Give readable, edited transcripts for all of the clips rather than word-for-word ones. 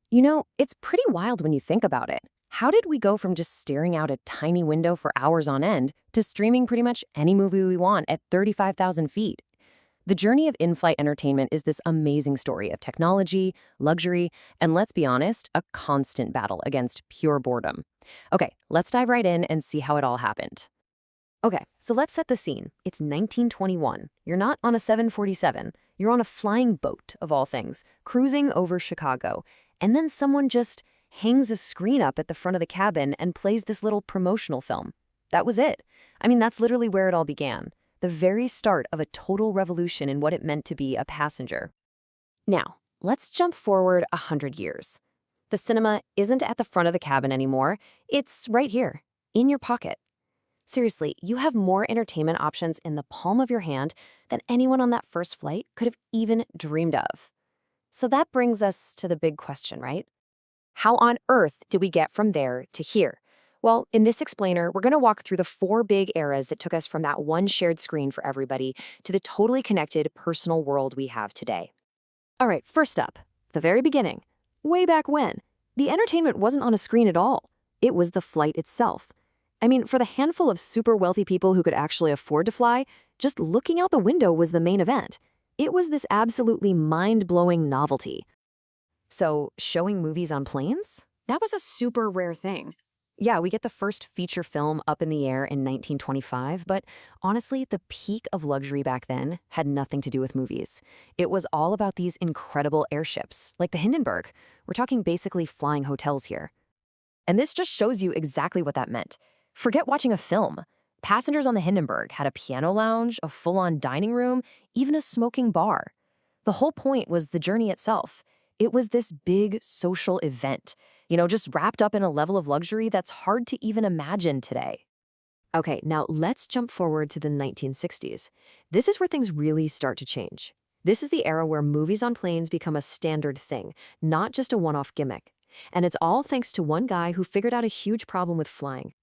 It's pretty wild when you think about it. How did we go from just staring out a tiny window for hours on end to streaming pretty much any movie we want at 35,000 feet? The journey of in-flight entertainment is this amazing story of technology, luxury, and let's be honest, a constant battle against pure boredom. Okay, let's dive right in and see how it all happened. Okay, so let's set the scene. It's 1921. You're not on a 747. You're on a flying boat, of all things, cruising over Chicago. And then someone just hangs a screen up at the front of the cabin and plays this little promotional film. That was it. I mean, that's literally where it all began. The very start of a total revolution in what it meant to be a passenger. Now, let's jump forward 100 years. The cinema isn't at the front of the cabin anymore. It's right here, in your pocket. Seriously, you have more entertainment options in the palm of your hand than anyone on that first flight could have even dreamed of. So that brings us to the big question, right? How on earth did we get from there to here? Well, in this explainer, we're going to walk through the 4 big eras that took us from that one shared screen for everybody to the totally connected personal world we have today. All right, first up, the very beginning. Way back when, the entertainment wasn't on a screen at all. It was the flight itself. I mean, for the handful of super wealthy people who could actually afford to fly, just looking out the window was the main event. It was this absolutely mind-blowing novelty. So, showing movies on planes? That was a super rare thing. Yeah, we get the first feature film Up in the Air in 1925, but honestly, the peak of luxury back then had nothing to do with movies. It was all about these incredible airships, like the Hindenburg. We're talking basically flying hotels here. And this just shows you exactly what that meant. Forget watching a film. Passengers on the Hindenburg had a piano lounge, a full-on dining room, even a smoking bar. The whole point was the journey itself. It was this big social event, just wrapped up in a level of luxury that's hard to even imagine today. Okay, now let's jump forward to the 1960s. This is where things really start to change. This is the era where movies on planes become a standard thing, not just a one-off gimmick. And it's all thanks to one guy who figured out a huge problem with flying.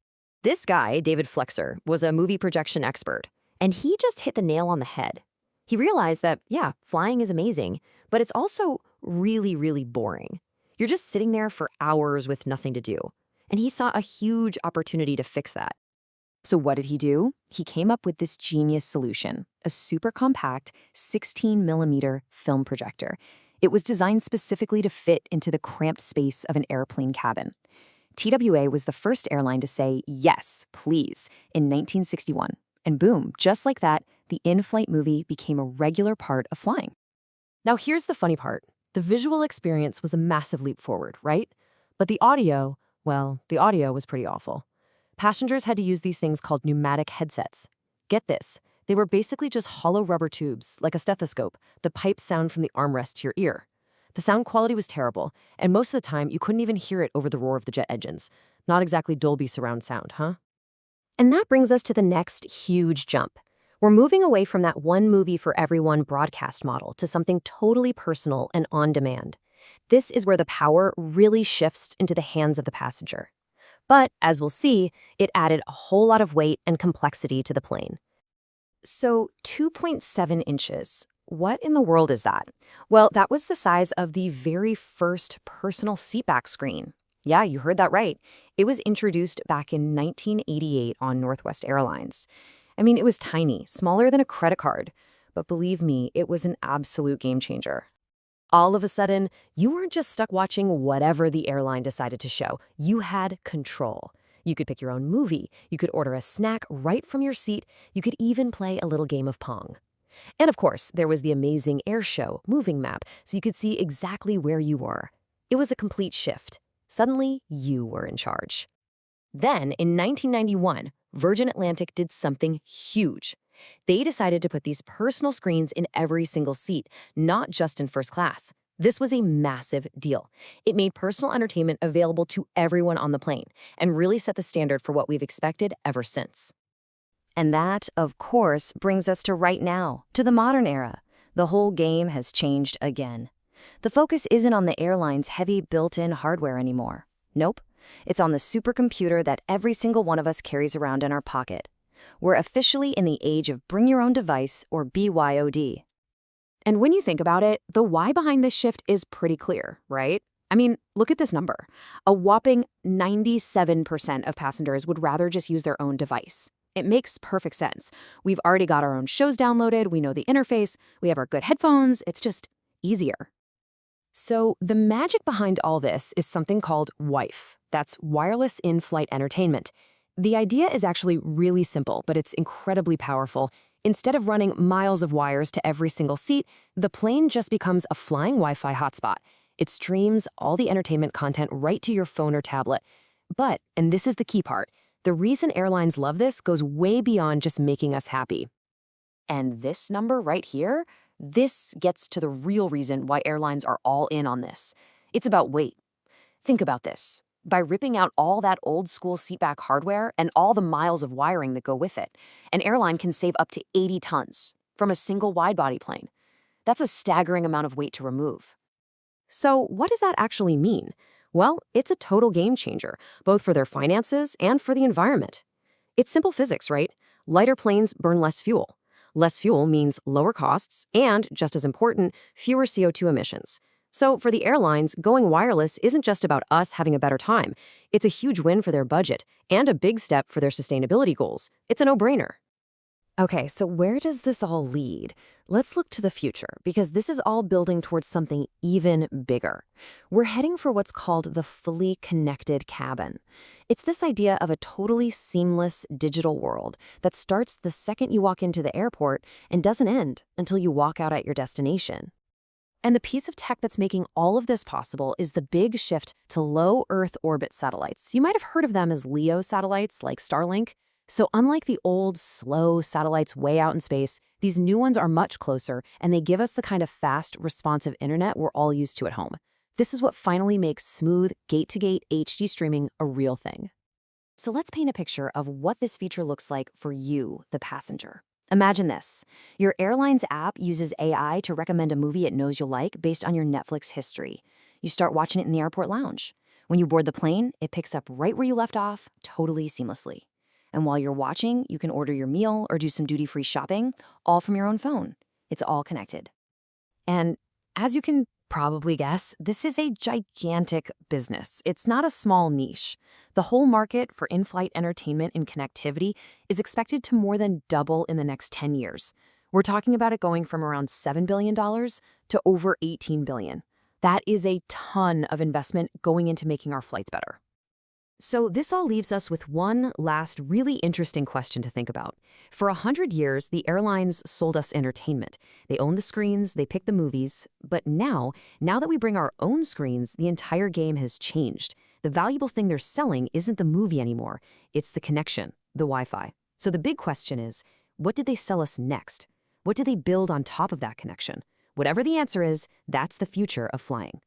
This guy, David Flexer, was a movie projection expert, and he just hit the nail on the head. He realized that, yeah, flying is amazing, but it's also really, really boring. You're just sitting there for hours with nothing to do. And he saw a huge opportunity to fix that. So what did he do? He came up with this genius solution, a super compact 16mm film projector. It was designed specifically to fit into the cramped space of an airplane cabin. TWA was the first airline to say, yes, please, in 1961. And boom, just like that, the in-flight movie became a regular part of flying. Now here's the funny part. The visual experience was a massive leap forward, right? But the audio, well, the audio was pretty awful. Passengers had to use these things called pneumatic headsets. Get this, they were basically just hollow rubber tubes, like a stethoscope, the pipes sound from the armrest to your ear. The sound quality was terrible, and most of the time you couldn't even hear it over the roar of the jet engines. Not exactly Dolby surround sound, huh? And that brings us to the next huge jump. We're moving away from that one movie for everyone broadcast model to something totally personal and on demand. This is where the power really shifts into the hands of the passenger. But, as we'll see, it added a whole lot of weight and complexity to the plane. So, 2.7 inches. What in the world is that? Well, that was the size of the very first personal seatback screen. Yeah, you heard that right. It was introduced back in 1988 on Northwest Airlines. I mean, it was tiny, smaller than a credit card. But believe me, it was an absolute game changer. All of a sudden, you weren't just stuck watching whatever the airline decided to show. You had control. You could pick your own movie. You could order a snack right from your seat. You could even play a little game of Pong. And of course, there was the amazing air show moving map, so you could see exactly where you were. It was a complete shift. Suddenly, you were in charge. Then, in 1991, Virgin Atlantic did something huge. They decided to put these personal screens in every single seat, not just in first class. This was a massive deal. It made personal entertainment available to everyone on the plane and really set the standard for what we've expected ever since. And that, of course, brings us to right now, to the modern era. The whole game has changed again. The focus isn't on the airline's heavy built-in hardware anymore. Nope. It's on the supercomputer that every single one of us carries around in our pocket. We're officially in the age of bring your own device, or BYOD. And when you think about it, the why behind this shift is pretty clear, right? I mean, look at this number. A whopping 97% of passengers would rather just use their own device. It makes perfect sense. We've already got our own shows downloaded, we know the interface, we have our good headphones, it's just easier. So, the magic behind all this is something called WIFE. That's wireless in-flight entertainment. The idea is actually really simple, but it's incredibly powerful. Instead of running miles of wires to every single seat, the plane just becomes a flying Wi-Fi hotspot. It streams all the entertainment content right to your phone or tablet. But, and this is the key part, the reason airlines love this goes way beyond just making us happy. And this number right here, this gets to the real reason why airlines are all in on this. It's about weight. Think about this. By ripping out all that old school seatback hardware and all the miles of wiring that go with it, an airline can save up to 80 tons from a single wide-body plane. That's a staggering amount of weight to remove. So what does that actually mean? Well, it's a total game changer, both for their finances and for the environment. It's simple physics, right? Lighter planes burn less fuel. Less fuel means lower costs and, just as important, fewer CO2 emissions. So for the airlines, going wireless isn't just about us having a better time. It's a huge win for their budget and a big step for their sustainability goals. It's a no-brainer. Okay, so where does this all lead? Let's look to the future, because this is all building towards something even bigger. We're heading for what's called the fully connected cabin. It's this idea of a totally seamless digital world that starts the second you walk into the airport and doesn't end until you walk out at your destination. And the piece of tech that's making all of this possible is the big shift to low Earth orbit satellites. You might have heard of them as LEO satellites like Starlink. So unlike the old, slow satellites way out in space, these new ones are much closer, and they give us the kind of fast, responsive internet we're all used to at home. This is what finally makes smooth, gate-to-gate HD streaming a real thing. So let's paint a picture of what this feature looks like for you, the passenger. Imagine this. Your airline's app uses AI to recommend a movie it knows you'll like based on your Netflix history. You start watching it in the airport lounge. When you board the plane, it picks up right where you left off, totally seamlessly. And while you're watching, you can order your meal or do some duty-free shopping, all from your own phone. It's all connected. And as you can probably guess, this is a gigantic business. It's not a small niche. The whole market for in-flight entertainment and connectivity is expected to more than double in the next 10 years. We're talking about it going from around $7 billion to over $18 billion. That is a ton of investment going into making our flights better. So this all leaves us with one last really interesting question to think about. For 100 years, the airlines sold us entertainment. They own the screens, they pick the movies. But now that we bring our own screens, the entire game has changed. The valuable thing they're selling isn't the movie anymore. It's the connection, the Wi-Fi. So the big question is, what did they sell us next? What did they build on top of that connection? Whatever the answer is, that's the future of flying.